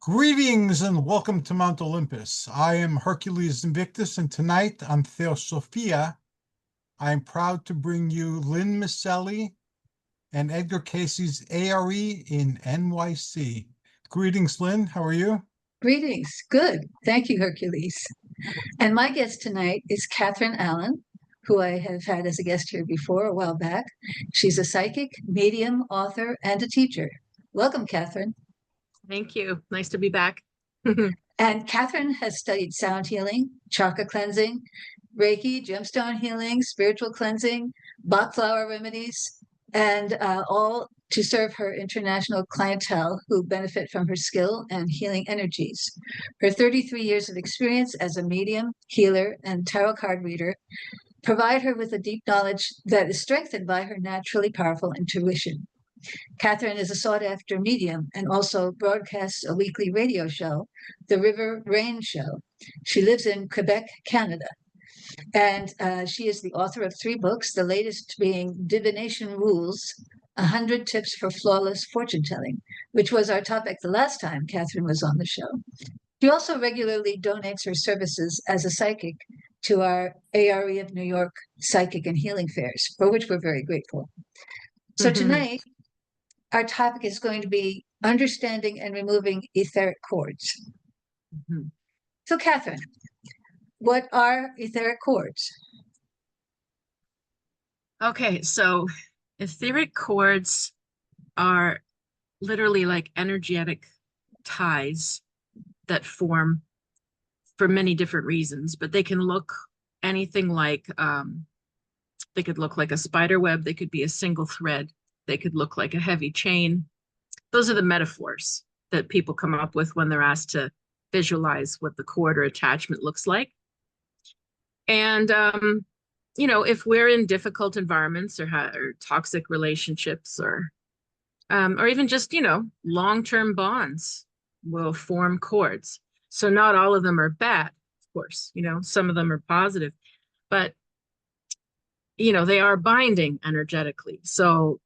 Greetings and welcome to Mount Olympus. I am Hercules Invictus, and tonight on THEOSOPHIA, I am proud to bring you Lynne Miceli and Edgar Cayce's ARE in NYC. Greetings, Lynne. How are you? Greetings. Good. Thank you, Hercules. And my guest tonight is Catharine Allan, who I have had as a guest here before a while back. She's a psychic, medium, author, and a teacher. Welcome, Catharine. Thank you. Nice to be back. And Catharine has studied sound healing, chakra cleansing, Reiki, gemstone healing, spiritual cleansing, Bach flower remedies, and all to serve her international clientele who benefit from her skill and healing energies. Her 33 years of experience as a medium, healer, and tarot card reader provide her with a deep knowledge that is strengthened by her naturally powerful intuition. Catharine is a sought-after medium and also broadcasts a weekly radio show, The River Rain Show. She lives in Quebec, Canada. And she is the author of 3 books, the latest being Divination Rules, 100 Tips for Flawless Fortune Telling, which was our topic the last time Catharine was on the show. She also regularly donates her services as a psychic to our ARE of New York Psychic and Healing Fairs, for which we're very grateful. So tonight, our topic is going to be understanding and removing etheric cords. So, Catharine, what are etheric cords? Okay, so etheric cords are literally like energetic ties that form for many different reasons, but they can look anything like, they could look like a spider web, they could be a single thread, they could look like a heavy chain. Those are the metaphors that people come up with when they're asked to visualize what the cord or attachment looks like. And, you know, if we're in difficult environments or toxic relationships or even just, you know, long-term bonds will form cords. So not all of them are bad, of course, you know, some of them are positive, but, you know, they are binding energetically. So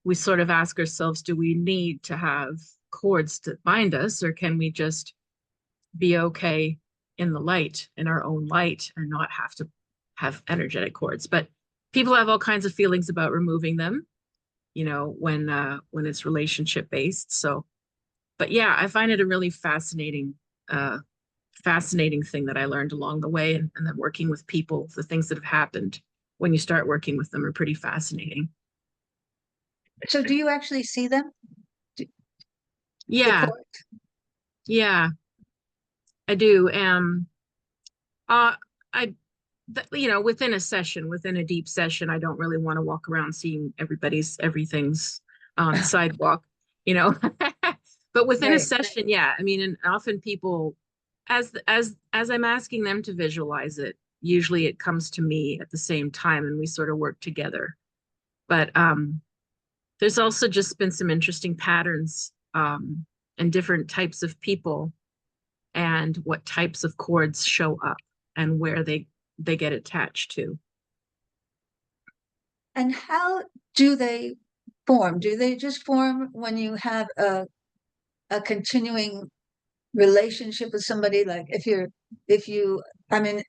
we sort of ask ourselves, do we need to have cords to bind us, or can we just be okay in the light, in our own light, and not have to have energetic cords? But people have all kinds of feelings about removing them, you know, when it's relationship based. So, but yeah, I find it a really fascinating thing that I learned along the way, and then working with people, the things that have happened when you start working with them are pretty fascinating. So do you actually see them? Yeah. Yeah, I do. You know, within a session, within a deep session, I don't really want to walk around seeing everything's on the sidewalk, you know. But within a session, yeah. I mean, and often people, as I'm asking them to visualize it, usually it comes to me at the same time, and we sort of work together. But there's also just been some interesting patterns and different types of people and what types of cords show up and where they get attached to. And how do they form? Do they just form when you have a continuing relationship with somebody? Like I mean,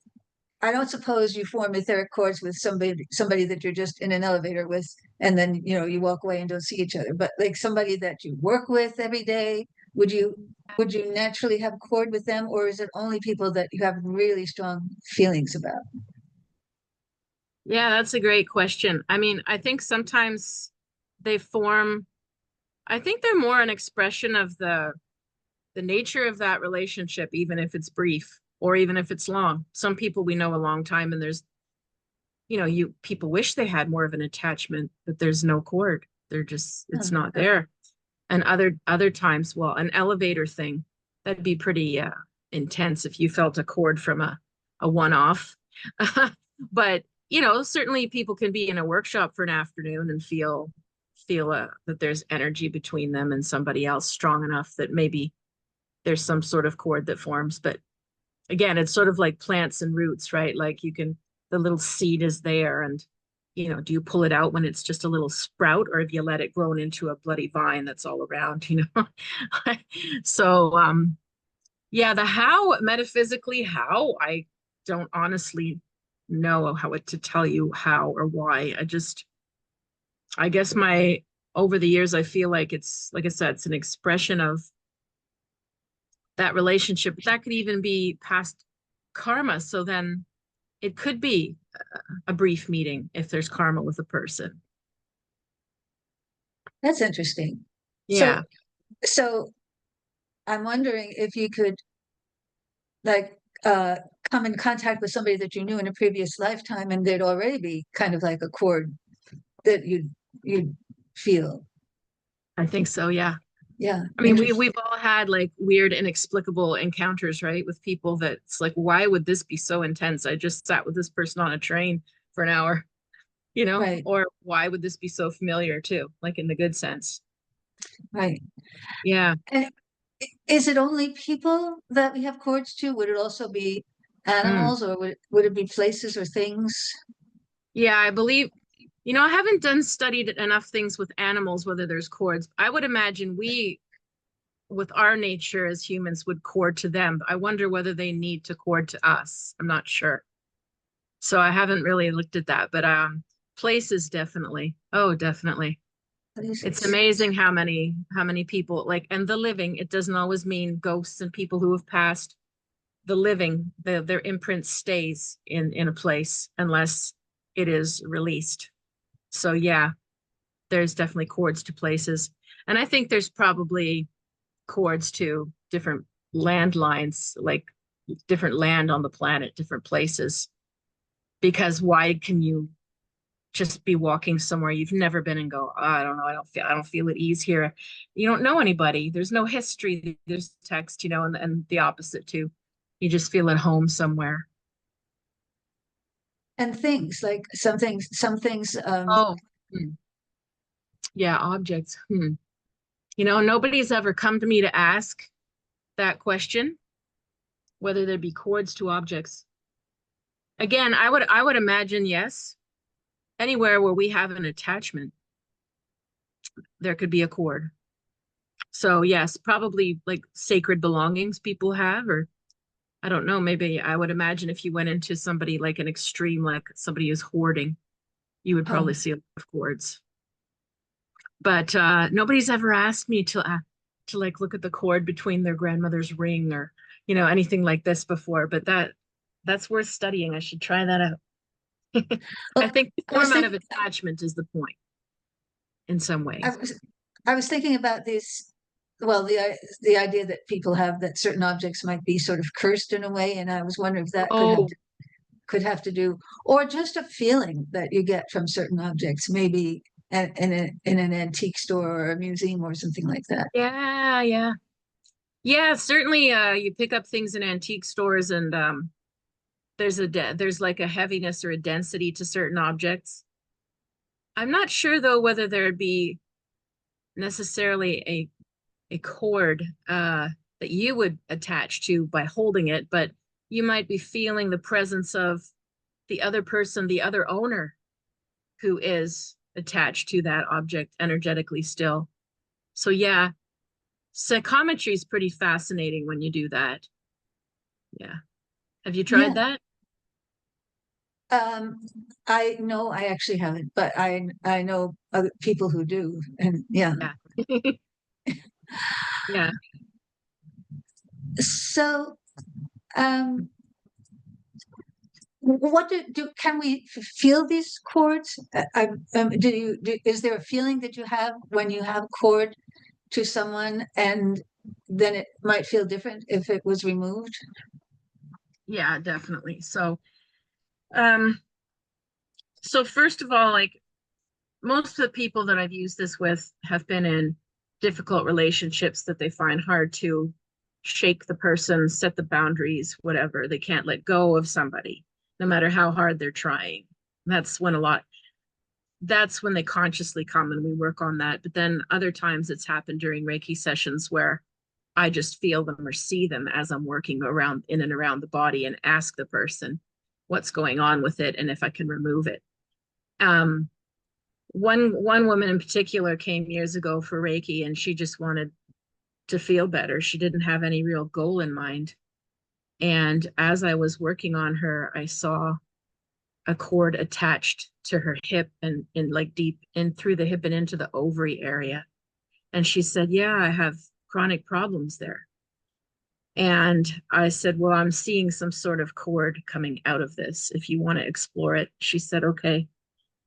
I don't suppose you form etheric cords with somebody that you're just in an elevator with, and then, you know, you walk away and don't see each other. But like somebody that you work with every day, would you naturally have a cord with them, or is it only people that you have really strong feelings about? Yeah, that's a great question. I mean, I think sometimes they form, I think they're more an expression of the nature of that relationship, even if it's brief or even if it's long. Some people we know a long time, and there's, you know, people wish they had more of an attachment, but there's no cord. They're just, it's not there. And other times, well, an elevator thing, that'd be pretty intense if you felt a cord from a one-off. But, you know, certainly people can be in a workshop for an afternoon and feel that there's energy between them and somebody else strong enough that maybe there's some sort of cord that forms. But again, it's sort of like plants and roots, right? Like the little seed is there, and do you pull it out when it's just a little sprout, or do you let it grow into a bloody vine that's all around, So, yeah, the how, metaphysically, how, I don't honestly know how to tell you how or why. I guess over the years, I feel like it's, like I said, it's an expression of that relationship. But that could even be past karma. So then it could be a brief meeting if there's karma with a person. That's interesting. Yeah. So I'm wondering if you could come in contact with somebody that you knew in a previous lifetime, and there'd already be kind of like a cord that you'd feel. I think so, yeah. Yeah. I mean, we've all had like weird, inexplicable encounters, right? With people that's like, why would this be so intense? I just sat with this person on a train for an hour, Right. Or why would this be so familiar too? Like in the good sense. Right. Yeah. And is it only people that we have cords to? Would it also be animals, or would it be places or things? Yeah, I believe, I haven't studied enough things with animals, whether there's cords. I would imagine we, with our nature as humans, would cord to them. I wonder whether they need to cord to us. I'm not sure. So I haven't really looked at that, but places definitely. Oh, definitely. Places. It's amazing how many people, like, and the living, it doesn't always mean ghosts and people who have passed. The living, their imprint stays in a place unless it is released. So yeah, there's definitely cords to places. And I think there's probably cords to different landlines, like different land on the planet, different places. Because why can you just be walking somewhere you've never been and go, oh, I don't know, I don't feel at ease here. You don't know anybody. There's no history. There's text, and the opposite too. You just feel at home somewhere. And things like some things. Oh, yeah, objects. Nobody's ever come to me to ask that question, whether there be cords to objects. Again, I would imagine yes. Anywhere where we have an attachment, there could be a cord. So yes, probably like sacred belongings people have, or I don't know, maybe I would imagine if you went into somebody like an extreme, like somebody who's hoarding, you would probably see a lot of cords. But nobody's ever asked me to like look at the cord between their grandmother's ring or anything like this before. But that's worth studying. I should try that out. I think the format of attachment is the point in some ways. I was thinking about this. Well, the idea that people have that certain objects might be sort of cursed in a way, and I was wondering if that could have to do, or just a feeling that you get from certain objects, maybe in an antique store or a museum or something like that. Yeah. Certainly, you pick up things in antique stores, and there's like a heaviness or a density to certain objects. I'm not sure though whether there'd be necessarily a cord that you would attach to by holding it, but you might be feeling the presence of the other person, the other owner, who is attached to that object energetically still. So yeah, psychometry is pretty fascinating when you do that. Yeah. Have you tried that? I know I actually haven't, but I know other people who do, and yeah. Yeah. So, what can we feel these cords? Is there a feeling that you have when you have cord to someone, and then it might feel different if it was removed? Yeah, definitely. So first of all, like most of the people that I've used this with have been in difficult relationships that they find hard to shake the person, set the boundaries, whatever. They can't let go of somebody, no matter how hard they're trying. That's when they consciously come and we work on that. But then other times it's happened during Reiki sessions where I just feel them or see them as I'm working around in and around the body and ask the person what's going on with it and if I can remove it. One woman in particular came years ago for Reiki, and she just wanted to feel better. She didn't have any real goal in mind. And as I was working on her, I saw a cord attached to her hip and in like deep in through the hip and into the ovary area. And she said, yeah, I have chronic problems there. And I said, well, I'm seeing some sort of cord coming out of this. If you want to explore it. She said, okay.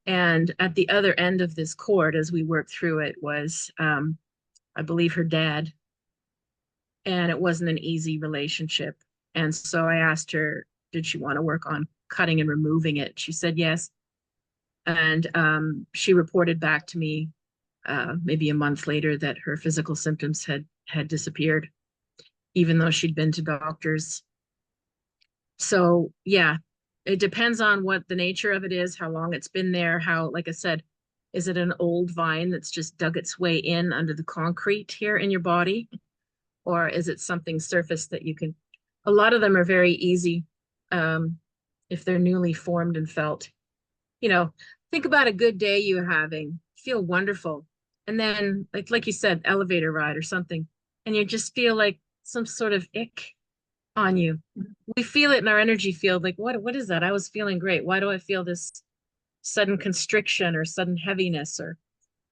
And at the other end of this cord, as we worked through it, was, I believe, her dad. And it wasn't an easy relationship. And so I asked her, did she want to work on cutting and removing it? She said yes. And she reported back to me maybe a month later that her physical symptoms had disappeared, even though she'd been to doctors. So yeah, it depends on what the nature of it is, how long it's been there, how, like I said, is it an old vine that's just dug its way in under the concrete here in your body? Or is it something surface that you can, a lot of them are very easy if they're newly formed and felt. You know, think about a good day you're having, feel wonderful. And then like you said, elevator ride or something, and you just feel like some sort of ick on you. We feel it in our energy field. Like, what is that? I was feeling great. Why do I feel this sudden constriction or sudden heaviness or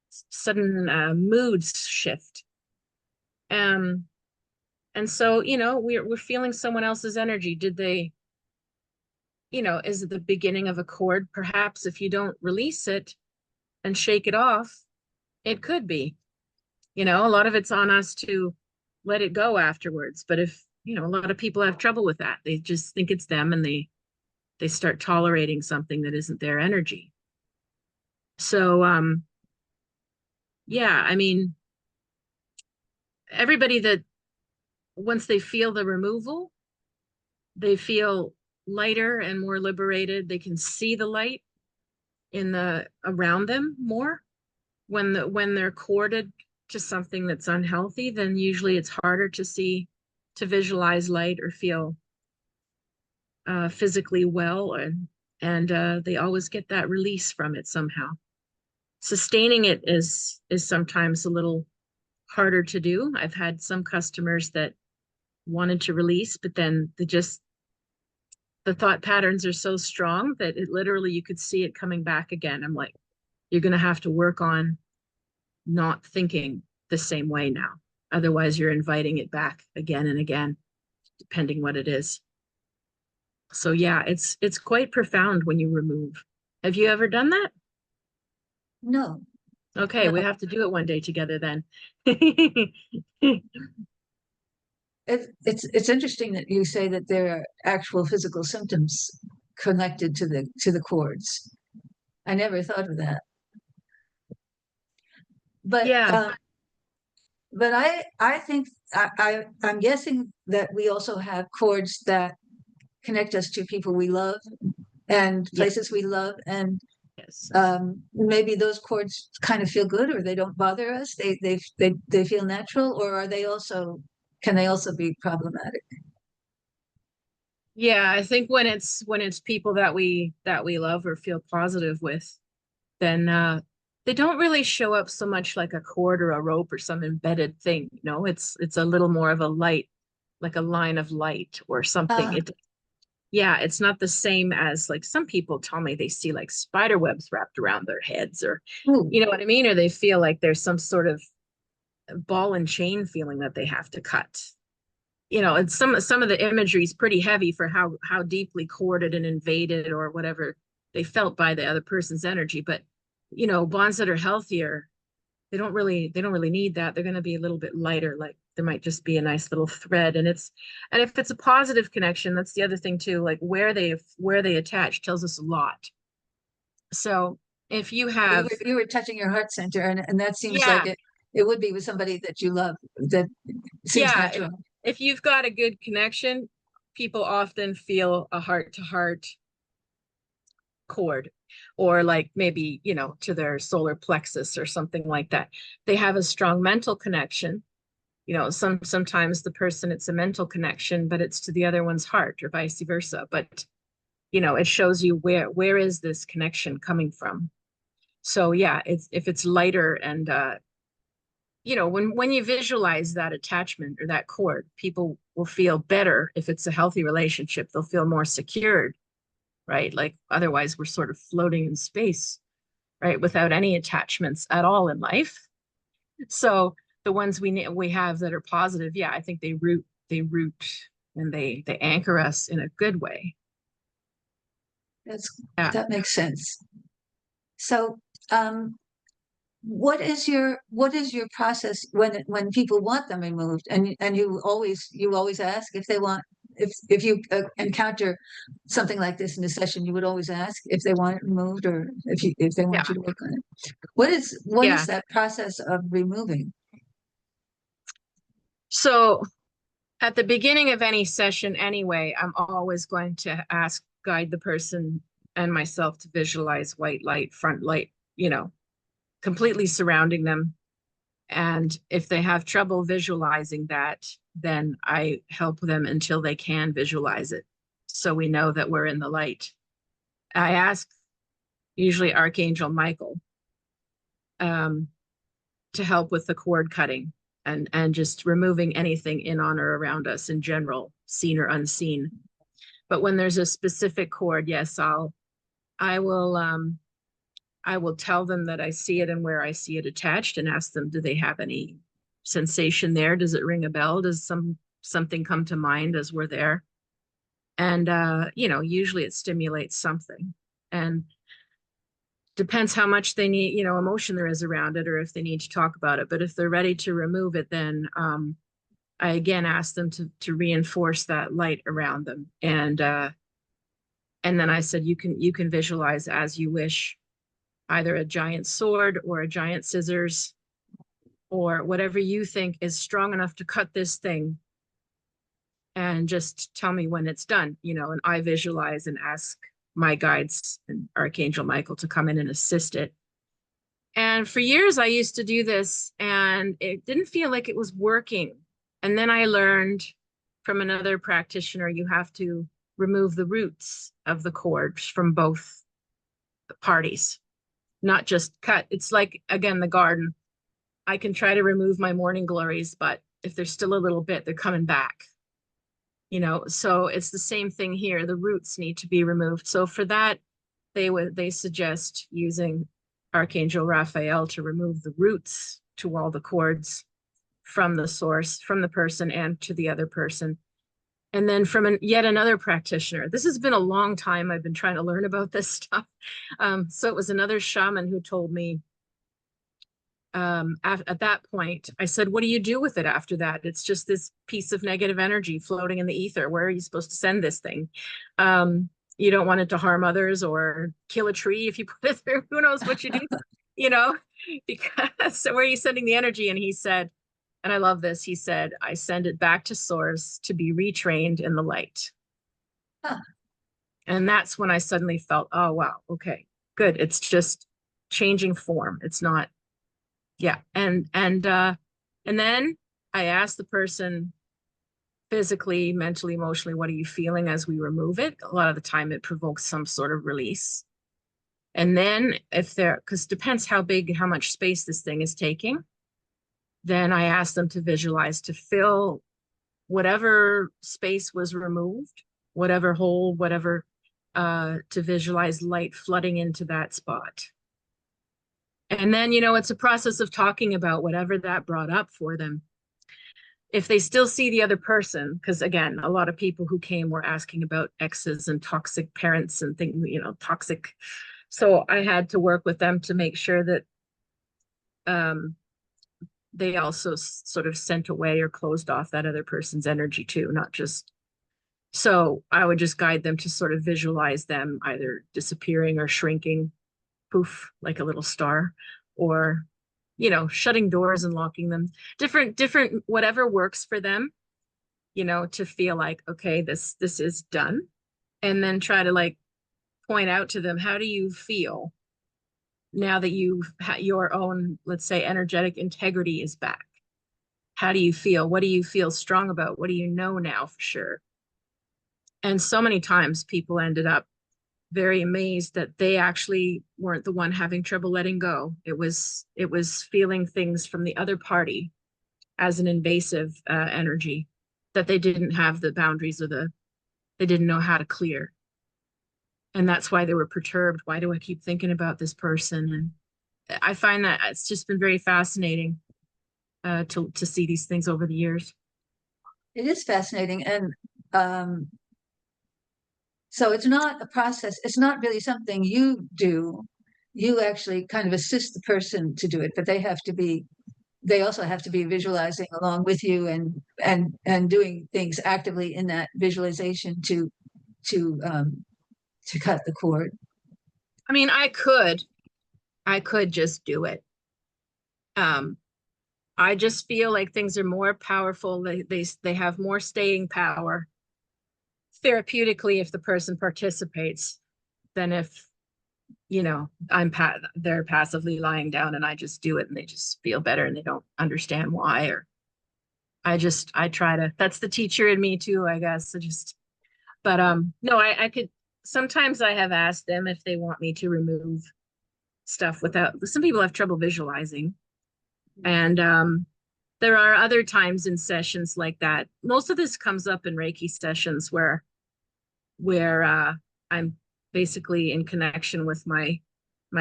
sudden mood shift? And so, you know, we're feeling someone else's energy. Did they, you know, is it the beginning of a cord? Perhaps if you don't release it and shake it off, it could be. You know, a lot of it's on us to let it go afterwards. But if, you know, a lot of people have trouble with that. They just think it's them, and they start tolerating something that isn't their energy. So, yeah, I mean, everybody that once they feel the removal, they feel lighter and more liberated. They can see the light in the around them more. When they're corded to something that's unhealthy, then usually it's harder to see, to visualize light or feel physically well, and they always get that release from it somehow. Sustaining it is sometimes a little harder to do. I've had some customers that wanted to release, but then the thought patterns are so strong that it literally, you could see it coming back again. I'm like, you're going to have to work on not thinking the same way now. Otherwise, you're inviting it back again and again, depending what it is. So yeah, it's quite profound when you remove. Have you ever done that? No. Okay, No. we have to do it one day together then. It's interesting that you say that there are actual physical symptoms connected to the cords. I never thought of that. But Yeah. but I think I'm guessing that we also have cords that connect us to people we love and places we love, and Yes. maybe those cords kind of feel good, or they don't bother us. They feel natural, or are they also, can they also be problematic? Yeah, I think when it's people that we love or feel positive with, then they don't really show up so much like a cord or a rope or some embedded thing. You know, it's a little more of a light, like a line of light or something. Yeah, it's not the same as, like, some people tell me they see like spider webs wrapped around their heads, or Ooh. you know what I mean, or they feel like there's some sort of ball and chain feeling that they have to cut. You know, and some of the imagery is pretty heavy for how deeply corded and invaded or whatever they felt by the other person's energy. But you know, bonds that are healthier, they don't really need that. They're going to be a little bit lighter. Like, there might just be a nice little thread, and if it's a positive connection, that's the other thing too. Like, where they attach tells us a lot. So if you have, You were touching your heart center, and that seems yeah, like it would be with somebody that you love. That seems yeah, natural. if you've got a good connection, people often feel a heart to heart cord, or like maybe, you know, to their solar plexus or something like that. They have a strong mental connection. You know, sometimes the person, it's a mental connection, but it's to the other one's heart, or vice versa. But you know, it shows you where is this connection coming from. So yeah, if it's lighter and you know, when you visualize that attachment or that cord, people will feel better. If it's a healthy relationship, they'll feel more secured, right? Like otherwise we're sort of floating in space, right? Without any attachments at all in life. So the ones we have that are positive, yeah, I think they root and they anchor us in a good way. Yeah. That makes sense. So, what is your process when people want them removed, and you always ask if they want, if you encounter something like this in a session, you would always ask if they want it removed, or if they want Yeah. you to work on it. What is Yeah. that process of removing? So at the beginning of any session anyway, I'm always going to guide the person and myself to visualize white light, front light, you know, completely surrounding them. And if they have trouble visualizing that, then I help them until they can visualize it. So we know that we're in the light. I ask usually Archangel Michael to help with the cord cutting and just removing anything in, on, or around us in general, seen or unseen. But when there's a specific cord, yes, I will tell them that I see it and where I see it attached, and ask them, do they have any sensation there? Does it ring a bell? Does something come to mind as we're there? And you know, usually it stimulates something, and depends how much they need, you know, emotion there is around it, or if they need to talk about it. But if they're ready to remove it, then I again ask them to reinforce that light around them. And then I said, you can visualize as you wish, either a giant sword or a giant scissors, or whatever you think is strong enough to cut this thing, and just tell me when it's done, you know, and I visualize and ask my guides and Archangel Michael to come in and assist it. And for years I used to do this and it didn't feel like it was working. And then I learned from another practitioner, you have to remove the roots of the cords from both parties, not just cut. It's like, again, the garden. I can try to remove my morning glories, but if there's still a little bit, they're coming back. You know, so it's the same thing here. The roots need to be removed. So for that, they suggest using Archangel Raphael to remove the roots to all the cords from the source, from the person and to the other person. And then from yet another practitioner. This has been a long time I've been trying to learn about this stuff. So it was another shaman who told me, at that point, I said, what do you do with it after that? It's just this piece of negative energy floating in the ether. Where are you supposed to send this thing? You don't want it to harm others or kill a tree if you put it through. Who knows what you do, you know, because so where are you sending the energy? And he said, and I love this, he said, I send it back to source to be retrained in the light. Huh. And that's when I suddenly felt, oh, wow, okay, good. It's just changing form. It's not. Yeah. And then I asked the person physically, mentally, emotionally, what are you feeling as we remove it? A lot of the time it provokes some sort of release. And then because it depends how big, how much space this thing is taking, then I asked them to visualize, to fill whatever space was removed, whatever hole, whatever, to visualize light flooding into that spot. And then, you know, it's a process of talking about whatever that brought up for them. If they still see the other person, because again, a lot of people who came were asking about exes and toxic parents and things, you know, toxic. So I had to work with them to make sure that they also sort of sent away or closed off that other person's energy too, not just. So I would just guide them to sort of visualize them either disappearing or shrinking, poof, like a little star, or, you know, shutting doors and locking them, different, whatever works for them, you know, to feel like, okay, this is done. And then try to like point out to them, how do you feel now that your own, let's say, energetic integrity is back? How do you feel? What do you feel strong about? What do you know now for sure? And so many times people ended up very amazed that they actually weren't the one having trouble letting go. It was feeling things from the other party as an invasive energy that they didn't have the boundaries, or they didn't know how to clear. And that's why they were perturbed. Why do I keep thinking about this person? And I find that it's just been very fascinating to see these things over the years. It is fascinating. And so it's not a process. It's not really something you do. You actually kind of assist the person to do it, but they also have to be visualizing along with you and doing things actively in that visualization to cut the cord. I mean, I could just do it. I just feel like things are more powerful. They have more staying power therapeutically if the person participates than if, you know, they're passively lying down and I just do it and they just feel better and they don't understand why. Or I try to, that's the teacher in me too, I guess. But no, I could, sometimes I have asked them if they want me to remove stuff without, some people have trouble visualizing. And there are other times in sessions like that. Most of this comes up in Reiki sessions where I'm basically in connection with my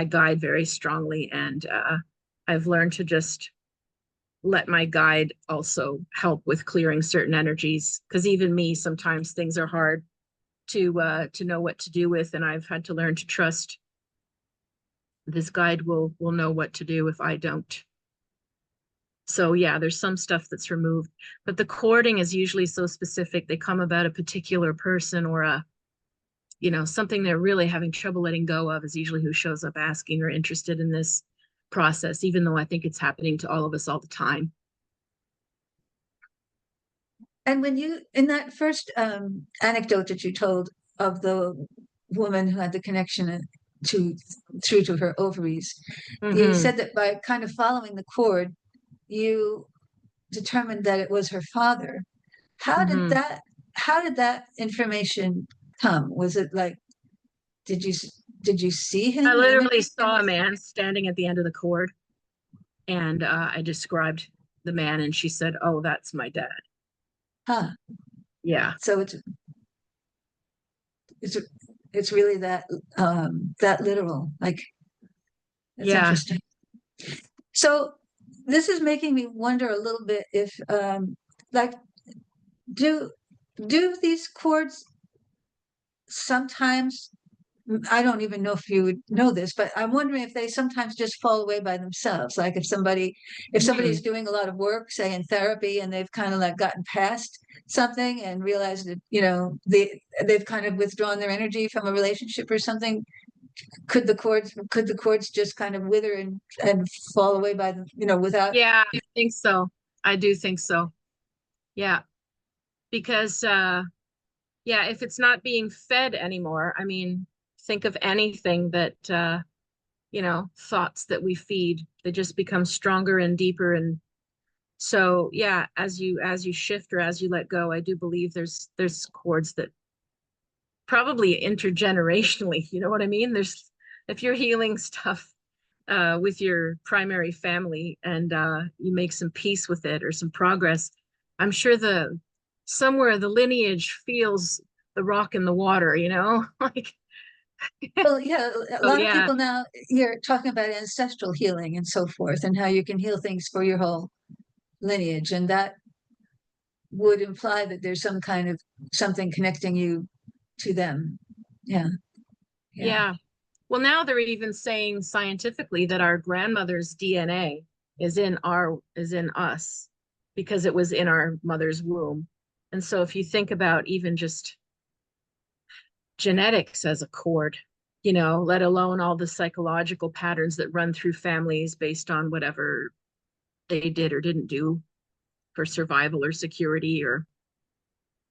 guide very strongly, and I've learned to just let my guide also help with clearing certain energies, because even me, sometimes things are hard to know what to do with, and I've had to learn to trust this guide will know what to do if I don't. So yeah, there's some stuff that's removed, but the cording is usually so specific. They come about a particular person or a, you know, something they're really having trouble letting go of is usually who shows up asking or interested in this process, even though I think it's happening to all of us all the time. And when you, in that first anecdote that you told of the woman who had the connection through to her ovaries, you said that by kind of following the cord, you determined that it was her father. How did that information come? Was it like, did you see him? I literally saw a man standing at the end of the cord, and I described the man, and she said, "Oh, that's my dad." Huh. Yeah. So it's really that literal. Like, that's interesting. So this is making me wonder a little bit if like, do these cords sometimes, I don't even know if you would know this, but I'm wondering if they sometimes just fall away by themselves. Like if somebody's doing a lot of work, say in therapy, and they've kind of like gotten past something and realized that, you know, they've kind of withdrawn their energy from a relationship or something. Could the cords just kind of wither and fall away by them, you know, without? Yeah, I think so. I do think so. Yeah. Because yeah, if it's not being fed anymore, I mean, think of anything that you know, thoughts that we feed, they just become stronger and deeper. And so yeah, as you shift or as you let go, I do believe there's cords that probably intergenerationally, you know what I mean? There's, if you're healing stuff with your primary family and you make some peace with it or some progress, I'm sure somewhere the lineage feels the rock in the water, you know, like. Well, yeah, a lot of people now, you're talking about ancestral healing and so forth, and how you can heal things for your whole lineage, and that would imply that there's some kind of something connecting you to them. Yeah. Well, now they're even saying scientifically that our grandmother's DNA is in us because it was in our mother's womb. And so if you think about even just genetics as a cord, you know, let alone all the psychological patterns that run through families based on whatever they did or didn't do for survival or security, or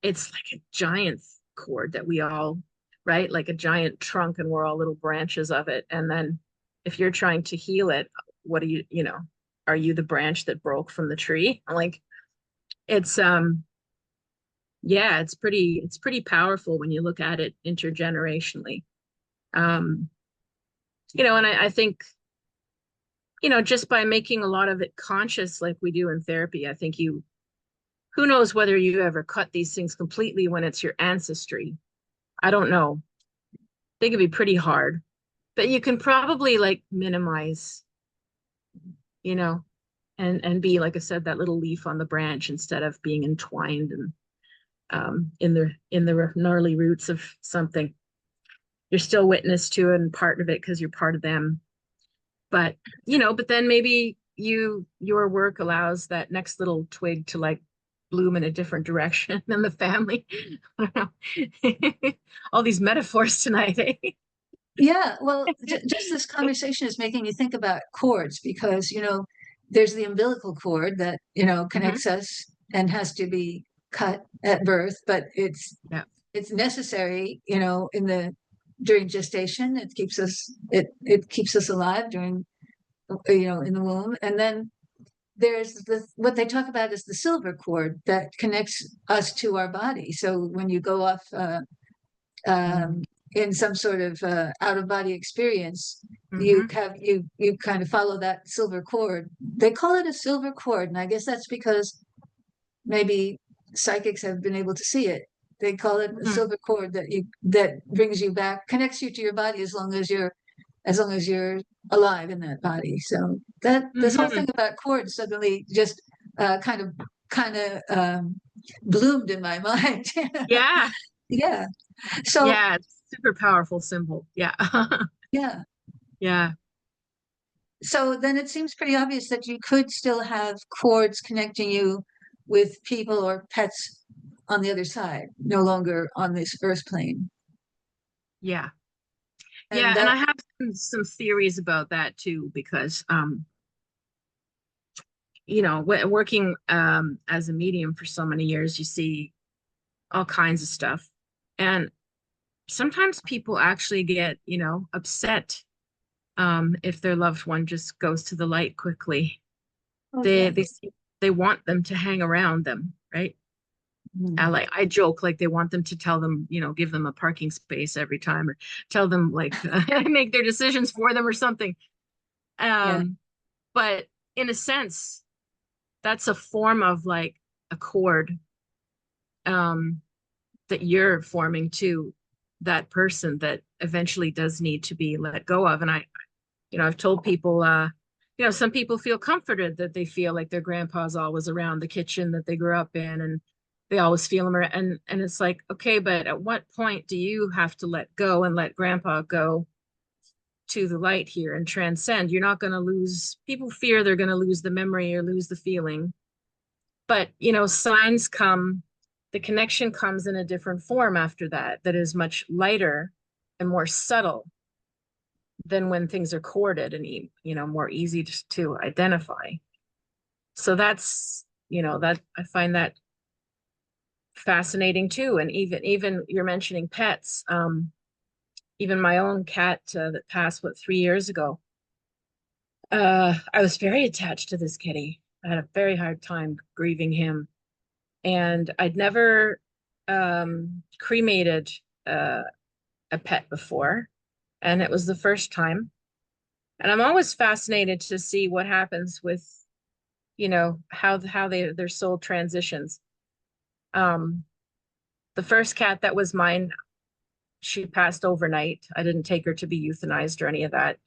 it's like a giant cord that we all, right? Like a giant trunk, and we're all little branches of it. And then if you're trying to heal it, what do you know, are you the branch that broke from the tree? Like, it's yeah, it's pretty powerful when you look at it intergenerationally. You know, and I think, you know, just by making a lot of it conscious, like we do in therapy, I think who knows whether you ever cut these things completely when it's your ancestry. I don't know. I think it'd be pretty hard, but you can probably like minimize, you know, and be, like I said, that little leaf on the branch instead of being entwined and in the gnarly roots of something. You're still witness to it and part of it because you're part of them. But, you know, but then maybe your work allows that next little twig to like bloom in a different direction than the family. I don't know. All these metaphors tonight, eh? Yeah, well, just this conversation is making me think about cords because, you know, there's the umbilical cord that, you know, connects us and has to be cut at birth, but Yeah. it's necessary, you know, during gestation. It keeps us alive during, you know, in the womb. And then there's what they talk about is the silver cord that connects us to our body. So when you go off in some sort of out of body experience, you kind of follow that silver cord. They call it a silver cord, and I guess that's because maybe psychics have been able to see it. They call it a silver cord that brings you back, connects you to your body as long as you're alive in that body. So that this whole thing about cords suddenly just kind of bloomed in my mind. Yeah. Yeah. So Yeah, it's a super powerful symbol. Yeah. yeah. Yeah. So then it seems pretty obvious that you could still have cords connecting you with people or pets on the other side, no longer on this earth plane. Yeah. And Yeah, and I have some theories about that too, because you know, working as a medium for so many years, you see all kinds of stuff. And sometimes people actually get, you know, upset if their loved one just goes to the light quickly. okay. They want them to hang around them, right? I joke like they want them to tell them, you know, give them a parking space every time, or tell them like make their decisions for them or something. Yeah. But in a sense, that's a form of like a cord that you're forming to that person that eventually does need to be let go of. And you know, I've told people, you know, some people feel comforted that they feel like their grandpa's always around the kitchen that they grew up in, and they always feel them around. And it's like, okay, but at what point do you have to let go and let grandpa go to the light here and transcend? You're not going to lose, people fear they're going to lose the memory or lose the feeling. But, you know, signs come, the connection comes in a different form after that, that is much lighter and more subtle than when things are corded and, you know, more easy to identify. So that's, you know, that I find that fascinating too. And even you're mentioning pets, even my own cat that passed 3 years ago. I was very attached to this kitty. I had a very hard time grieving him, and I'd never cremated a pet before, and it was the first time. And I'm always fascinated to see what happens with, you know, how their soul transitions. The first cat that was mine, she passed overnight. I didn't take her to be euthanized or any of that.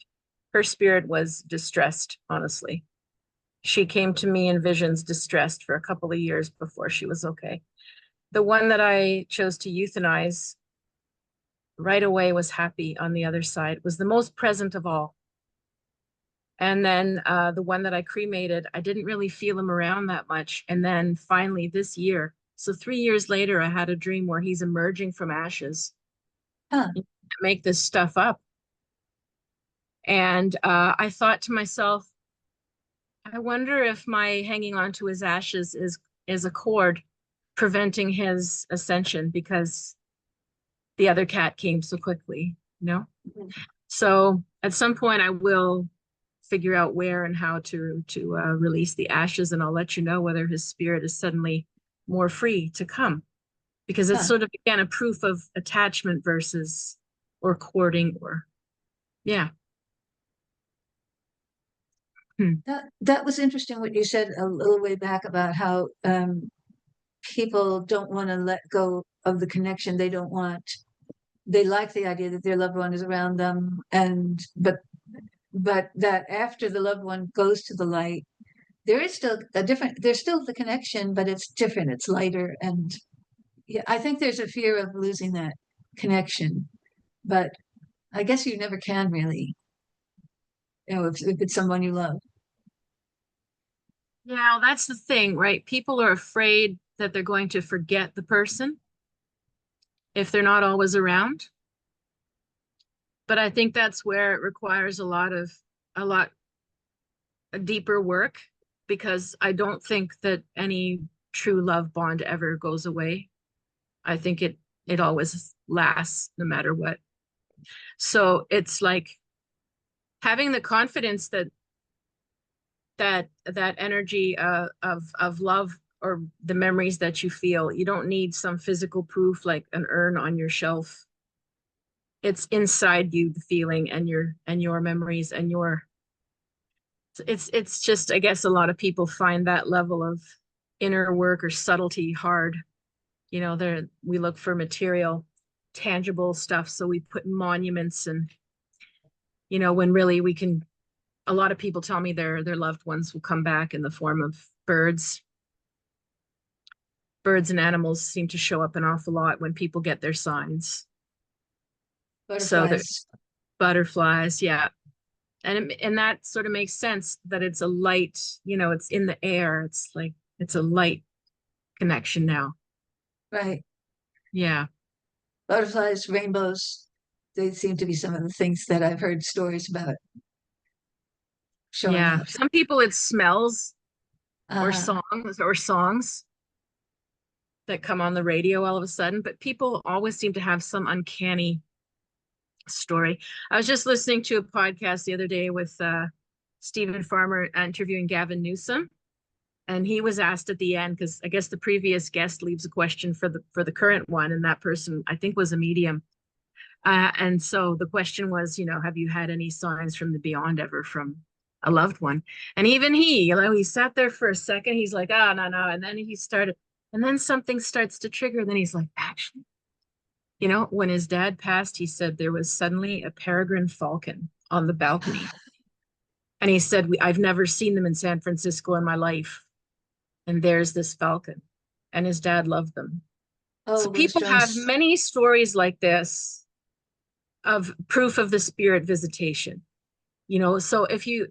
Her spirit was distressed, honestly. She came to me in visions distressed for a couple of years before she was okay. The one that I chose to euthanize right away was happy on the other side, was the most present of all. And then the one that I cremated, I didn't really feel him around that much. And then finally this year, so 3 years later, I had a dream where he's emerging from ashes. Huh. You can't make this stuff up. And I thought to myself, I wonder if my hanging on to his ashes is a cord preventing his ascension because the other cat came so quickly, you know? So at some point I will figure out where and how to release the ashes, and I'll let you know whether his spirit is suddenly more free to come, because it's sort of, again, a proof of attachment versus or courting, or yeah. That was interesting what you said a little way back about how people don't want to let go of the connection. They like the idea that their loved one is around them, but that after the loved one goes to the light, there is still there's still the connection, but it's different, it's lighter. And yeah, I think there's a fear of losing that connection, but I guess you never can really, if it's someone you love. Yeah, that's the thing, right? People are afraid that they're going to forget the person if they're not always around. But I think that's where it requires a lot deeper work, because I don't think that any true love bond ever goes away. I think it always lasts no matter what. So it's like having the confidence that energy of love, or the memories that you feel, you don't need some physical proof like an urn on your shelf. It's inside you, the feeling, and your memories, and it's just, I guess a lot of people find that level of inner work or subtlety hard. We look for material, tangible stuff, so we put monuments, and when really we can. A lot of people tell me their loved ones will come back in the form of birds. Birds and animals seem to show up an awful lot when people get their signs. So Butterflies. Butterflies, yeah. And that sort of makes sense, that it's a light, it's in the air. It's like, it's a light connection now. Right. Yeah. Butterflies, rainbows, they seem to be some of the things that I've heard stories about showing Yeah. up. Some people, it smells or Uh-huh. songs that come on the radio all of a sudden, but people always seem to have some uncanny story. I was just listening to a podcast the other day with Stephen Farmer interviewing Gavin Newsom, and he was asked at the end, because I guess the previous guest leaves a question for the current one, and that person I think was a medium. And so the question was, have you had any signs from the beyond ever from a loved one? And even he sat there for a second. He's like, oh, no. And then he started, and then something starts to trigger. Then he's like, actually, when his dad passed, he said there was suddenly a peregrine falcon on the balcony. And he said, I've never seen them in San Francisco in my life. And there's this falcon. And his dad loved them. Oh, So what a people strong have many stories like this of proof of the spirit visitation. So if you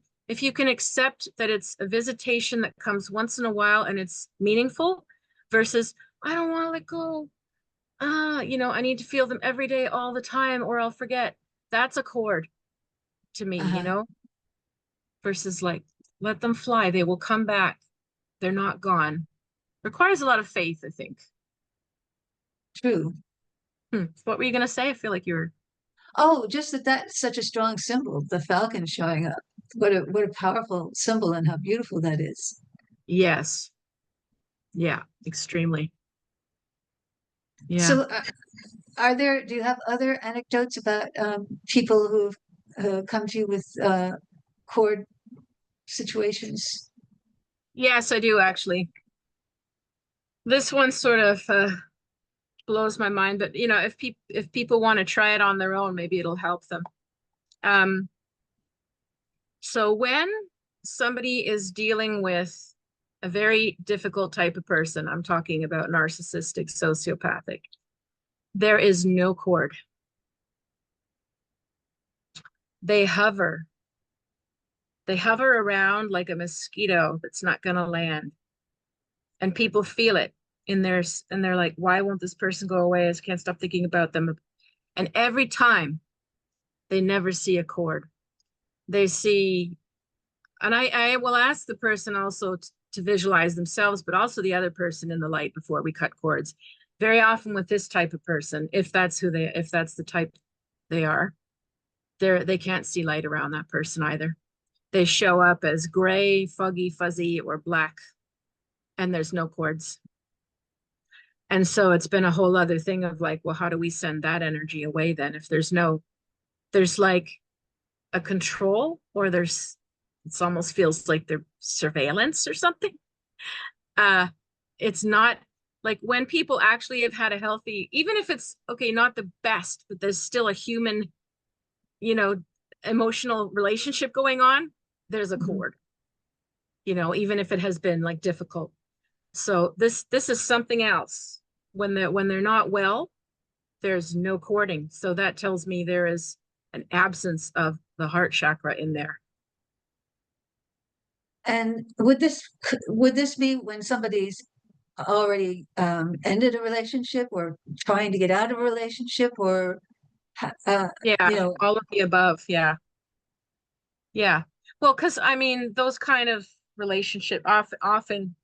can accept that it's a visitation that comes once in a while and it's meaningful, versus I don't want to let go. I need to feel them every day, all the time, or I'll forget. That's a cord to me, Uh-huh. versus like, let them fly. They will come back. They're not gone. Requires a lot of faith, I think. True. What were you going to say? I feel like you're. Oh, just that's such a strong symbol, the falcon showing up. What a powerful symbol, and how beautiful that is. Yes. Yeah, extremely. Yeah. So do you have other anecdotes about people who've come to you with cord situations? Yes, I do actually. This one sort of blows my mind, but if people want to try it on their own, maybe it'll help them. So when somebody is dealing with a very difficult type of person, I'm talking about narcissistic, sociopathic, there is no cord. They hover around like a mosquito that's not going to land. And people feel it and they're like, why won't this person go away? I can't stop thinking about them. And every time they never see a cord. They see, and I will ask the person also to visualize themselves, but also the other person in the light before we cut cords. Very often with this type of person, if that's the type they are, they can't see light around that person either. They show up as gray, foggy, fuzzy, or black, and there's no cords. And so it's been a whole other thing of like, well, how do we send that energy away then? If there's like a control, or it almost feels like there's surveillance or something. It's not like when people actually have had a healthy, even if it's okay, not the best, but there's still a human, emotional relationship going on, there's a cord, even if it has been like difficult. So this is something else. When they're not well, there's no cording. So that tells me there is an absence of the heart chakra in there. And would this be when somebody's already ended a relationship or trying to get out of a relationship, or Yeah, all of the above. Yeah. Well, because I mean, those kind of relationship often,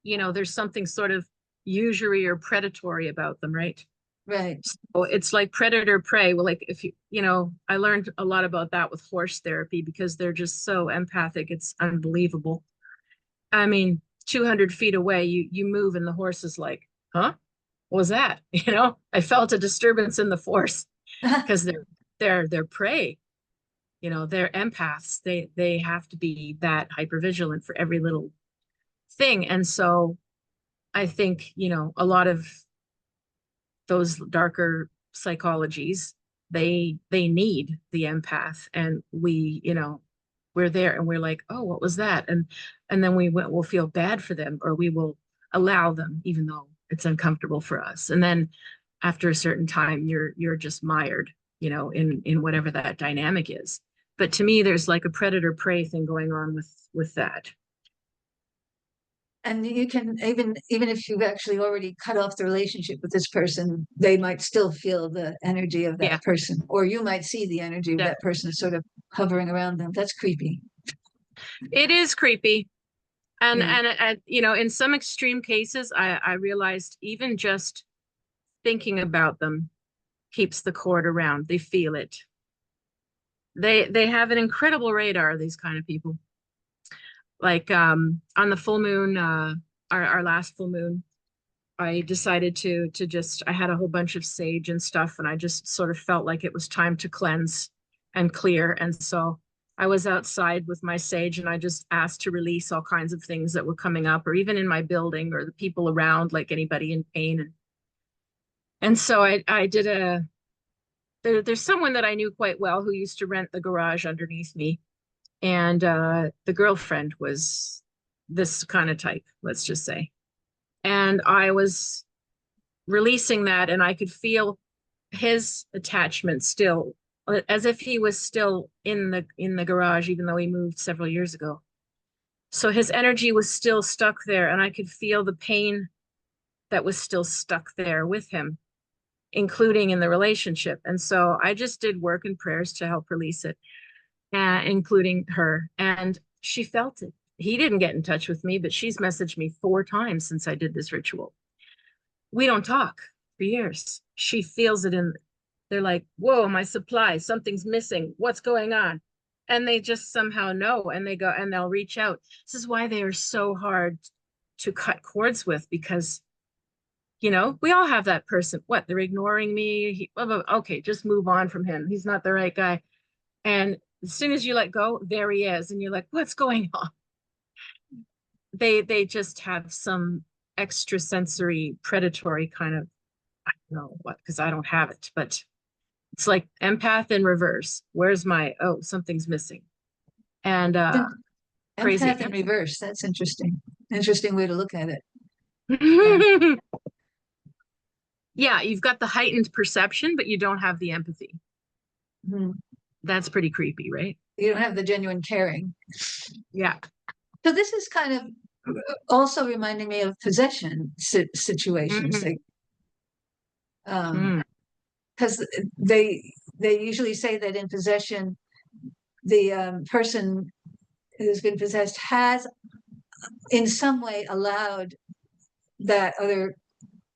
there's something sort of usury or predatory about them, right? Right. So it's like predator prey. Well, like if I learned a lot about that with horse therapy, because they're just so empathic. It's unbelievable. I mean, 200 feet away, you move and the horse is like, huh? What was that? I felt a disturbance in the force, because they're prey. They're empaths. They have to be that hypervigilant for every little thing. And so I think, a lot of those darker psychologies, they need the empath, and we're there and we're like, oh, what was that? And then we'll feel bad for them, or we will allow them, even though it's uncomfortable for us. And then after a certain time, you're just mired, in whatever that dynamic is. But to me, there's like a predator prey thing going on with that. And you can, even if you've actually already cut off the relationship with this person, they might still feel the energy of that person, or you might see the energy of that person sort of hovering around them. That's creepy. It is creepy. And in some extreme cases, I realized even just thinking about them keeps the cord around. They feel it. They have an incredible radar, these kind of people. Like on the full moon, our last full moon, I decided to just, I had a whole bunch of sage and stuff, and I just sort of felt like it was time to cleanse and clear. And so I was outside with my sage, and I just asked to release all kinds of things that were coming up, or even in my building, or the people around, like anybody in pain. And so I did there's someone that I knew quite well who used to rent the garage underneath me. And the girlfriend was this kind of type, let's just say. And I was releasing that, and I could feel his attachment still, as if he was still in the garage, even though he moved several years ago. So his energy was still stuck there, and I could feel the pain that was still stuck there with him, including in the relationship. And so I just did work and prayers to help release it, including her. And she felt it. He didn't get in touch with me, but she's messaged me 4 times since I did this ritual. We don't talk for years. She feels it they're like, whoa, my supply, something's missing. What's going on? And they just somehow know, and they go and they'll reach out. This is why they are so hard to cut cords with, because we all have that person. What, they're ignoring me? Okay, just move on from him. He's not the right guy. And as soon as you let go, there he is. And you're like, what's going on? They just have some extrasensory predatory kind of, I don't know what, because I don't have it, but it's like empath in reverse. Where's something's missing. And crazy. Empath in reverse. That's interesting. Interesting way to look at it. Yeah, you've got the heightened perception, but you don't have the empathy. Mm-hmm. That's pretty creepy, right? You don't have the genuine caring. Yeah. So this is kind of also reminding me of situations. Because they usually say that in possession, the person who's been possessed has in some way allowed that other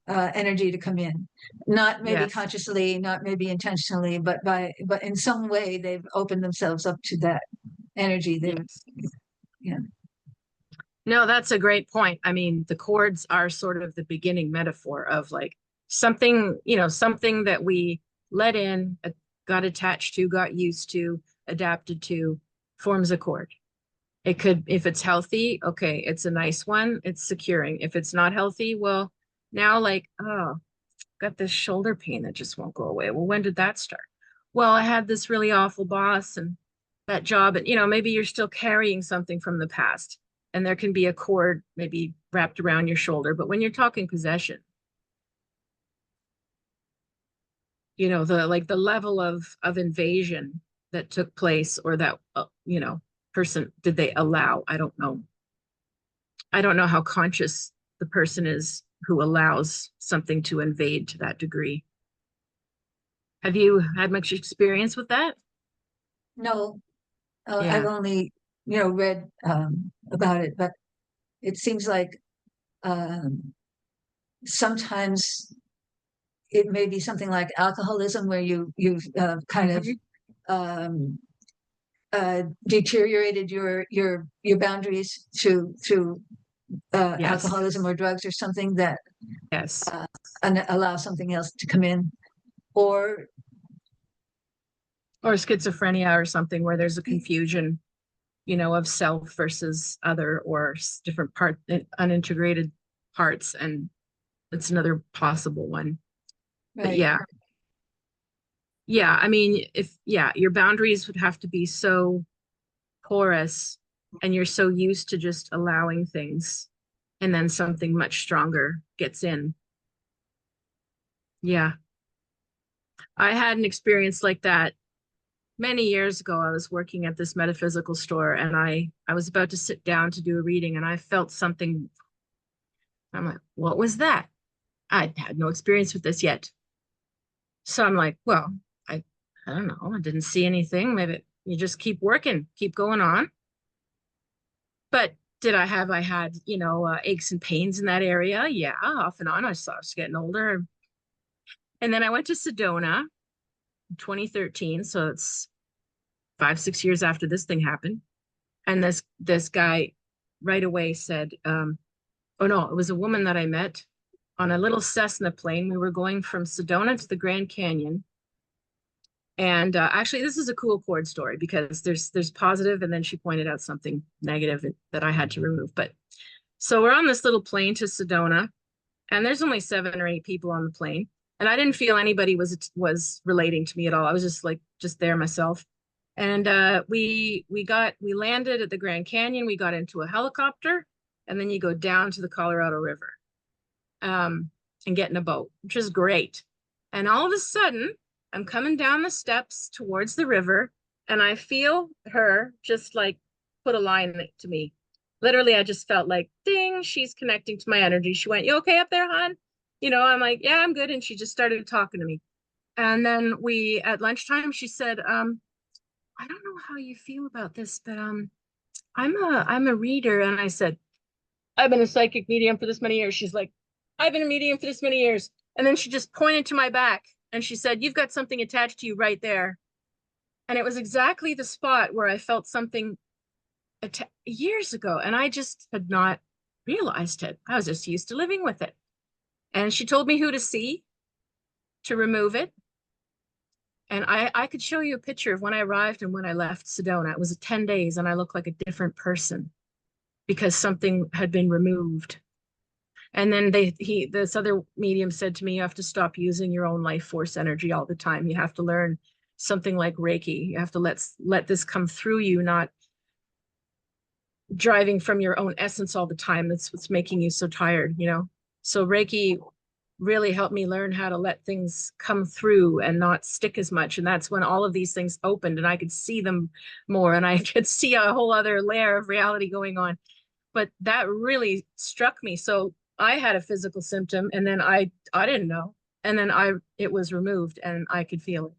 energy to come in, not maybe consciously, not maybe intentionally, but in some way they've opened themselves up to that energy. No, that's a great point. I mean, the chords are sort of the beginning metaphor of like something, something that we let in, got attached to, got used to, adapted to, forms a chord. It could, if it's healthy, okay, it's a nice one, it's securing. If it's not healthy, well, now like, oh, got this shoulder pain that just won't go away. Well, when did that start? Well, I had this really awful boss and that job, and maybe you're still carrying something from the past, and there can be a cord maybe wrapped around your shoulder. But when you're talking possession, the level of invasion that took place, or that person, did they allow? I don't know. I don't know how conscious the person is who allows something to invade to that degree. Have you had much experience with that? No, Yeah. I've only, read about it, but it seems like sometimes it may be something like alcoholism, where you've kind of um, deteriorated your boundaries through Yes. alcoholism or drugs or something that Yes. allow something else to come in, or Or schizophrenia or something, where there's a confusion, of self versus other, or different unintegrated parts. And it's another possible one. But right. yeah. Yeah. I mean, your boundaries would have to be so porous, and you're so used to just allowing things, and then something much stronger gets in. Yeah. I had an experience like that many years ago. I was working at this metaphysical store, and I was about to sit down to do a reading, and I felt something. I'm like, what was that? I had no experience with this yet. So I'm like, well, I don't know. I didn't see anything. Maybe you just keep working, keep going on. But I had, aches and pains in that area? Yeah, off and on. I was getting older. And then I went to Sedona in 2013. So it's 5, 6 years after this thing happened. And this guy right away said, oh no, it was a woman that I met on a little Cessna plane. We were going from Sedona to the Grand Canyon. And actually, this is a cool chord story, because there's positive, and then she pointed out something negative that I had to remove. But so we're on this little plane to Sedona, and there's only 7 or 8 people on the plane, and I didn't feel anybody was relating to me at all. I was just there myself. And we landed at the Grand Canyon. We got into a helicopter, and then you go down to the Colorado River, and get in a boat, which is great. And all of a sudden, I'm coming down the steps towards the river, and I feel her just like put a line to me. Literally, I just felt like, ding, she's connecting to my energy. She went, "You okay up there, hon?" I'm like, "Yeah, I'm good." And she just started talking to me. And then at lunchtime, she said, "I don't know how you feel about this, but I'm a reader." And I said, "I've been a psychic medium for this many years." She's like, "I've been a medium for this many years." And then she just pointed to my back, and she said, "You've got something attached to you right there." And it was exactly the spot where I felt something years ago, and I just had not realized it. I was just used to living with it. And she told me who to see to remove it. And I could show you a picture of when I arrived and when I left Sedona. It was 10 days, and I looked like a different person, because something had been removed. And then this other medium said to me, "You have to stop using your own life force energy all the time. You have to learn something like Reiki. You have to let this come through you, not driving from your own essence all the time. That's what's making you so tired, So Reiki really helped me learn how to let things come through and not stick as much. And that's when all of these things opened, and I could see them more, and I could see a whole other layer of reality going on. But that really struck me. So I had a physical symptom, and then I didn't know. And then it was removed, and I could feel it.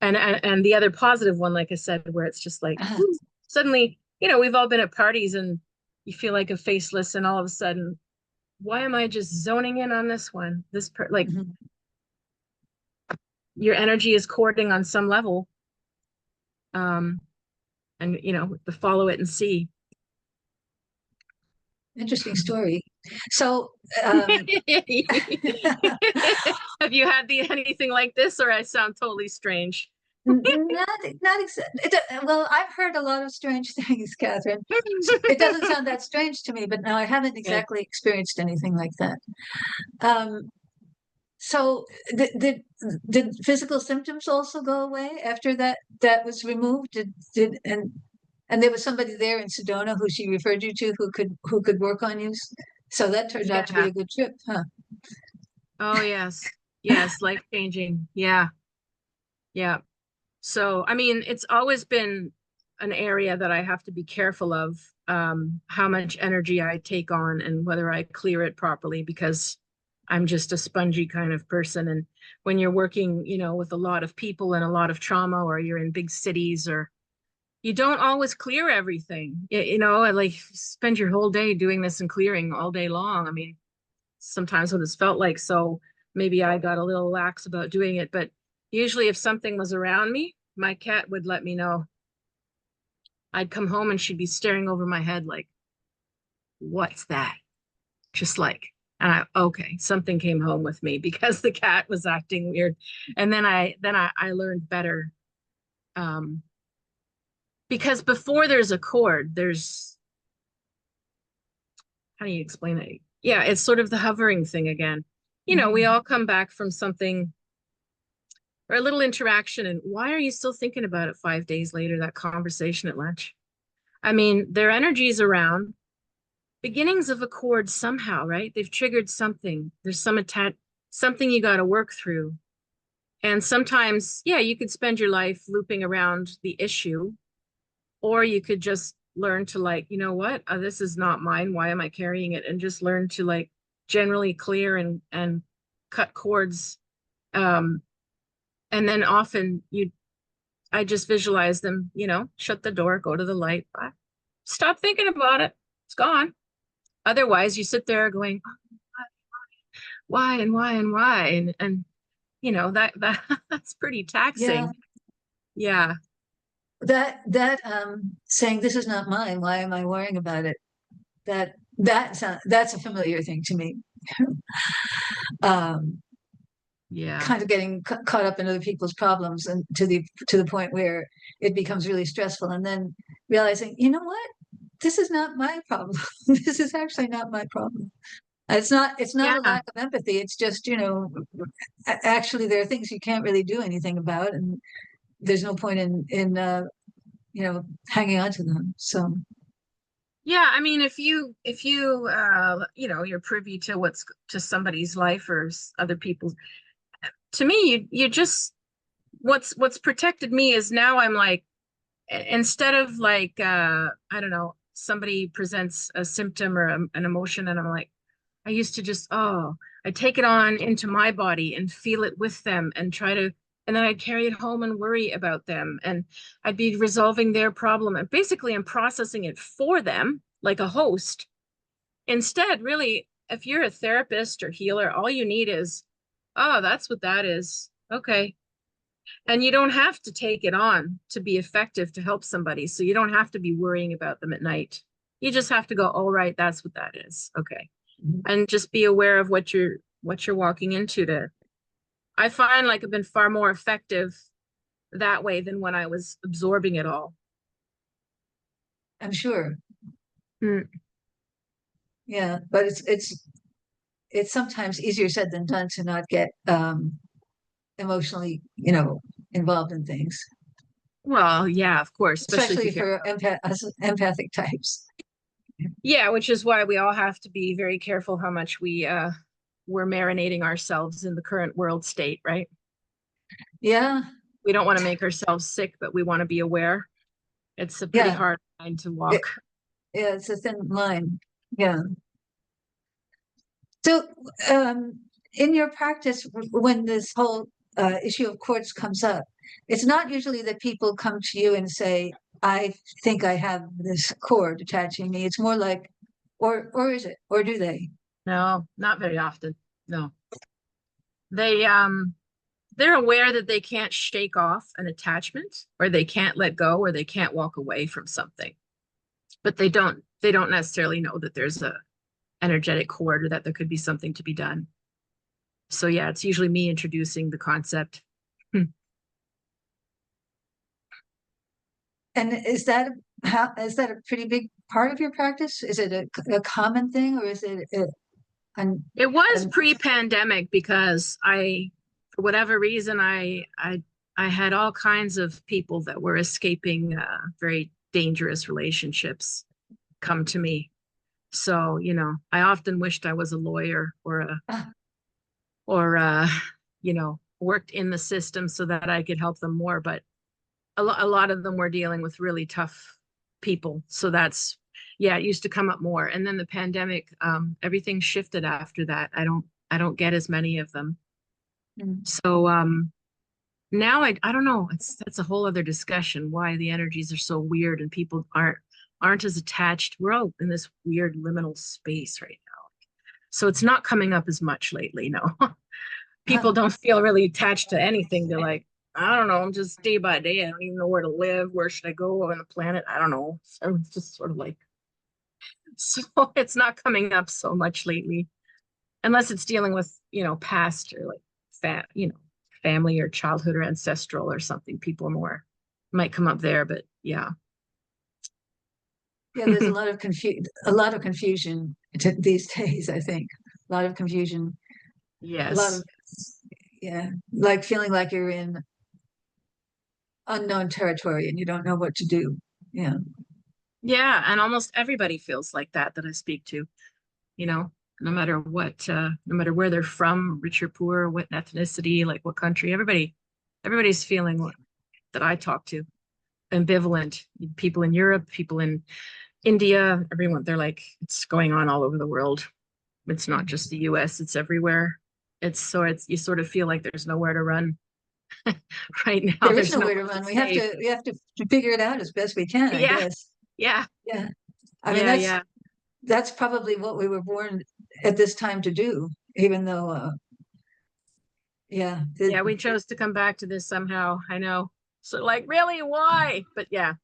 And the other positive one, like I said, where it's just like, suddenly, we've all been at parties, and you feel like a faceless, and all of a sudden, why am I just zoning in on this one? Your energy is cording on some level. And the follow it and see. Interesting story. So, um, Have you had anything like this, or I sound totally strange? not exactly. Well, I've heard a lot of strange things, Catherine. It doesn't sound that strange to me, but no, I haven't exactly experienced anything like that. So did physical symptoms also go away after that was removed? And there was somebody there in Sedona who she referred you to who could work on you. So that turned out to be Yeah. a good trip, huh? Oh, yes. Yes, life-changing. Yeah. Yeah. So, I mean, it's always been an area that I have to be careful of, how much energy I take on and whether I clear it properly, because I'm just a spongy kind of person. And when you're working, with a lot of people and a lot of trauma, or you're in big cities, or you don't always clear everything, like spend your whole day doing this and clearing all day long. I mean, sometimes what it's felt like. So maybe I got a little lax about doing it, but usually if something was around me, my cat would let me know. I'd come home and she'd be staring over my head like, what's that? Just like, okay, something came home with me because the cat was acting weird. And then I learned better. Because before there's a cord, how do you explain it? Yeah, it's sort of the hovering thing again. We all come back from something or a little interaction, and why are you still thinking about it 5 days later, that conversation at lunch? I mean, their energy's around. Beginnings of a cord somehow, right? They've triggered something. There's something you got to work through. And sometimes, yeah, you could spend your life looping around the issue, or you could just learn to, like, you know what? This is not mine. Why am I carrying it? And just learn to, like, generally clear and cut cords. And then often I just visualize them, shut the door, go to the light, stop thinking about it. It's gone. Otherwise, you sit there going, why and why and why, and that's pretty taxing. Yeah. That saying, this is not mine, why am I worrying about it? That's a familiar thing to me. Yeah. Kind of getting caught up in other people's problems, and to the point where it becomes really stressful, and then realizing, you know what, this is not my problem. This is actually not my problem. It's not Yeah. a lack of empathy. It's just, actually there are things you can't really do anything about, and there's no point in hanging on to them. So Yeah, I mean, if you you're privy to somebody's life or other people's, to me, you just, what's protected me is now I'm like, instead of like, I don't know, somebody presents a symptom or an emotion, and I'm like, I used to just, I take it on into my body and feel it with them and and then I'd carry it home and worry about them. And I'd be resolving their problem. And basically I'm processing it for them like a host. Instead, really, if you're a therapist or healer, all you need is, that's what that is. Okay. And you don't have to take it on to be effective to help somebody. So you don't have to be worrying about them at night. You just have to go, all right, that's what that is. Okay. And just be aware of what you're walking into. I find like I've been far more effective that way than when I was absorbing it all. I'm sure. Mm. Yeah, but it's sometimes easier said than done to not get emotionally, involved in things. Well, yeah, of course, especially for empathic types. Yeah, which is why we all have to be very careful how much we're marinating ourselves in the current world state, right? Yeah. We don't want to make ourselves sick, but we want to be aware. It's a pretty hard line to walk. It's a thin line. Yeah. So, in your practice, when this whole issue of courts comes up, it's not usually that people come to you and say, I think I have this cord attaching me. It's more like, or is it, or do they? No, not very often. No. They're aware that they can't shake off an attachment, or they can't let go, or they can't walk away from something. But they don't necessarily know that there's energetic cord, or that there could be something to be done. So yeah, it's usually me introducing the concept. And is that a pretty big part of your practice? Is it a common thing, or is it It was an pre-pandemic because for whatever reason, I had all kinds of people that were escaping very dangerous relationships come to me. So, I often wished I was a lawyer or worked in the system so that I could help them more. But a lot of them were dealing with really tough people. So it used to come up more. And then the pandemic, everything shifted after that. I don't get as many of them. So now I don't know. That's a whole other discussion, why the energies are so weird and people aren't as attached. We're all in this weird liminal space right now. So it's not coming up as much lately, no. People don't feel really attached to anything. They're like, I don't know, I'm just day by day. I don't even know where to live. Where should I go on the planet? I don't know. So it's just sort of like, so it's not coming up so much lately, unless it's dealing with, past or like family or childhood or ancestral or something. People more might come up there, but yeah. Yeah, there's a lot of confusion these days, I think. A lot of confusion. A lot Yes. of, like feeling like you're in unknown territory and you don't know what to do. Yeah. Yeah, and almost everybody feels like that I speak to, no matter no matter where they're from, rich or poor, what ethnicity, like what country, everybody's feeling that I talk to, ambivalent. People in Europe, people in India, everyone, they're like, it's going on all over the world. It's not just the US, it's everywhere. You sort of feel like there's nowhere to run right now. There is There's nowhere to nowhere run. to We have save. to figure it out as best we can, I Yeah, guess. yeah, Yeah. I mean, yeah. that's probably what we were born at this time to do, even though yeah. Yeah, we chose to come back to this somehow. I know. So like, really, why? But yeah.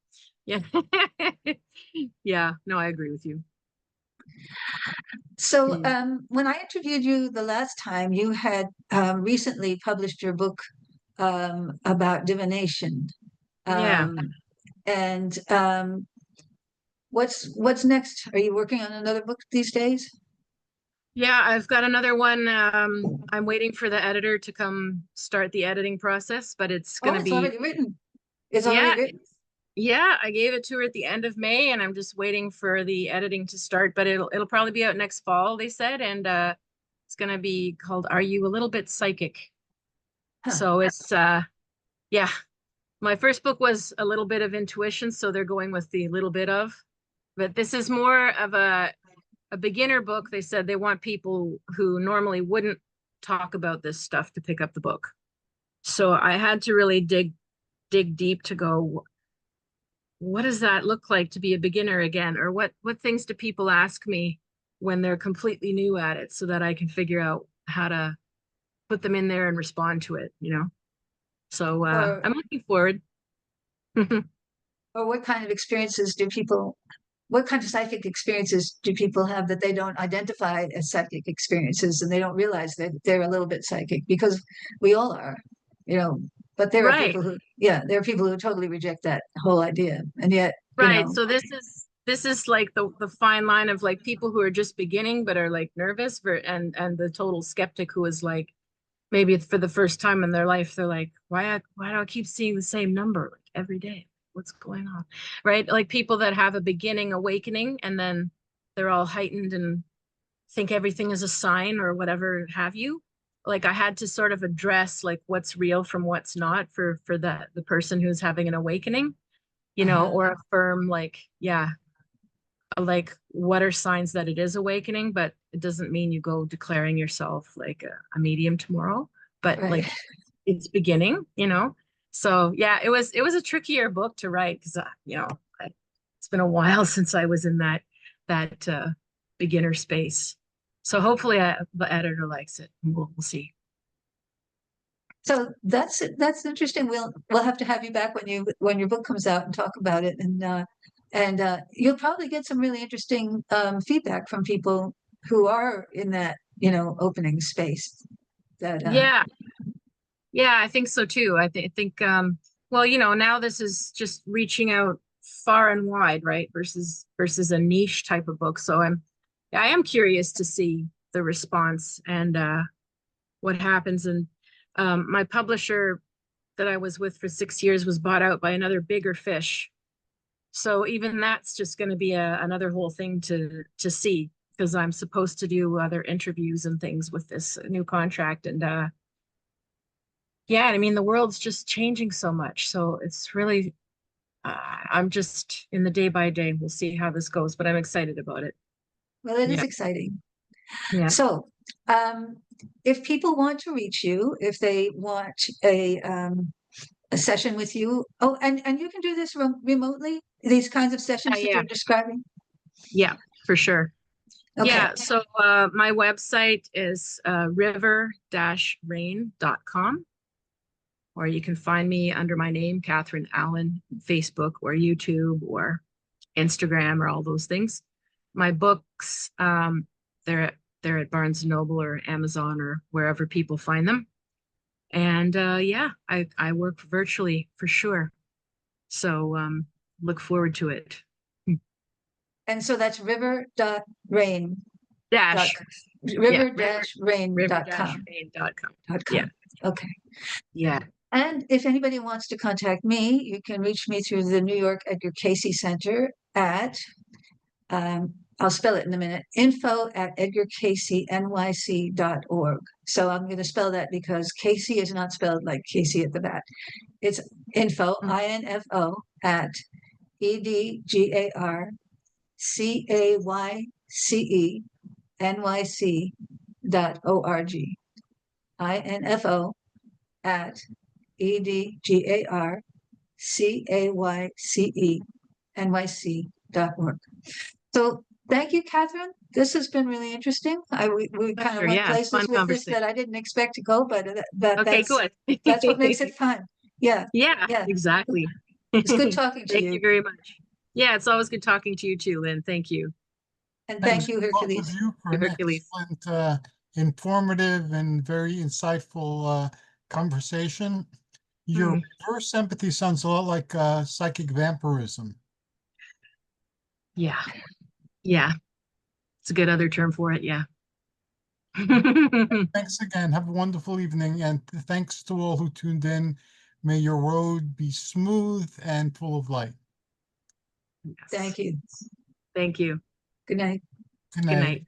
Yeah, no, I agree with you. So when I interviewed you the last time, you had recently published your book about divination. Yeah. And what's next? Are you working on another book these days? Yeah, I've got another one. I'm waiting for the editor to come start the editing process, but it's Oh, gonna it's be, already written. It's already yeah, written. yeah, I gave it to her at the end of May and I'm just waiting for the editing to start, but it'll probably be out next fall, they said, and it's gonna be called Are You a Little Bit Psychic? Huh. So it's yeah. My first book was a little bit of intuition, so they're going with the little bit of, but this is more of a beginner book. They said they want people who normally wouldn't talk about this stuff to pick up the book. So I had to really dig deep to go, what does that look like to be a beginner again? Or what things do people ask me when they're completely new at it, so that I can figure out how to put them in there and respond to it, So Or I'm looking forward. or what kind of experiences what kind of psychic experiences do people have that they don't identify as psychic experiences, and they don't realize that they're a little bit psychic? Because we all are, you know, but there are Right. people who totally reject that whole idea. And yet, Right. So this is like the fine line of like people who are just beginning but are like nervous and the total skeptic who is like, maybe for the first time in their life, they're like, why do I keep seeing the same number like every day? What's going on? Right? Like people that have a beginning awakening and then they're all heightened and think everything is a sign or whatever have you. Like I had to sort of address like what's real from what's not for the person who's having an awakening, or affirm like, yeah, like what are signs that it is awakening, but it doesn't mean you go declaring yourself like a medium tomorrow, but right. like it's beginning, So yeah, it was a trickier book to write because it's been a while since I was in that beginner space. So hopefully the editor likes it. We'll see. So that's interesting. We'll have to have you back when your book comes out and talk about it, and you'll probably get some really interesting feedback from people who are in that, opening space. That Yeah, I think so too. I think well, now this is just reaching out far and wide, right? Versus a niche type of book. So I am curious to see the response and what happens. And my publisher that I was with for 6 years was bought out by another bigger fish. So even that's just going to be another whole thing to see, because I'm supposed to do other interviews and things with this new contract. And yeah, I mean, the world's just changing so much. So it's really, I'm just in the day by day. We'll see how this goes, but I'm excited about it. Well, it is Yeah. exciting. Yeah. So, if people want to reach you, if they want a session with you, and you can do this remotely, these kinds of sessions that Yeah. you're describing? Yeah, for sure. Okay. Yeah, so my website is river-rain.com, or you can find me under my name, Catharine Allan, Facebook or YouTube or Instagram or all those things. My books, they're at Barnes & Noble or Amazon or wherever people find them. And yeah, I work virtually for sure. So look forward to it. And so that's river-rain. Dash. River-rain.com. River-rain.com. Yeah. Okay. Yeah. And if anybody wants to contact me, you can reach me through the New York Edgar CAYCE Center at, I'll spell it in a minute, info@edgarcaycenyc.org. So I'm going to spell that because Casey is not spelled like Casey at the bat. It's info, INFO, at EDGARCAYCENYC.org. INFO at EDGARCAYCENYC.org. So thank you, Catherine. This has been really interesting. We kind of went places with this that I didn't expect to go, but Okay, good. That's what makes it fun. Yeah. Yeah, exactly. It's good talking to you. Thank you very much. Yeah, it's always good talking to you too, Lynn. Thank you. And thank you, Hercules. Both of you for an excellent, informative and very insightful conversation. Your reverse empathy sounds a lot like psychic vampirism. Yeah. Yeah. It's a good other term for it. Yeah. Thanks again. Have a wonderful evening. And thanks to all who tuned in. May your road be smooth and full of light. Yes. Thank you. Thank you. Good night. Good night. Good night.